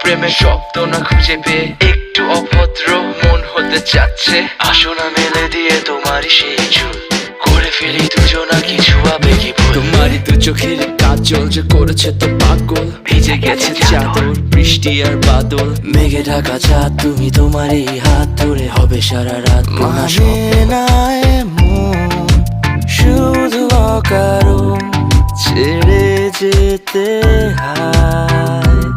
প্রেমের শব্দ না খুঁজে পেয়ে একটু অভদ্র মন হতে চাচ্ছে। আসো না মেলে দিয়ে তোমারই সেই চুল, করে ফেলি দুজনা কিছু আবেগী ভুল। তোমারই দু চোখের কাজল যে করেছে তো পাগল, ভিজে গেছে চাদর বৃষ্টি আর বাদল। মেঘে ঢাকা চাঁদ তুমি তোমারই হাত ধরে হবে সারা রাত। মানে না এমন শুধু অকারণ ছেড়ে যেতে হয়।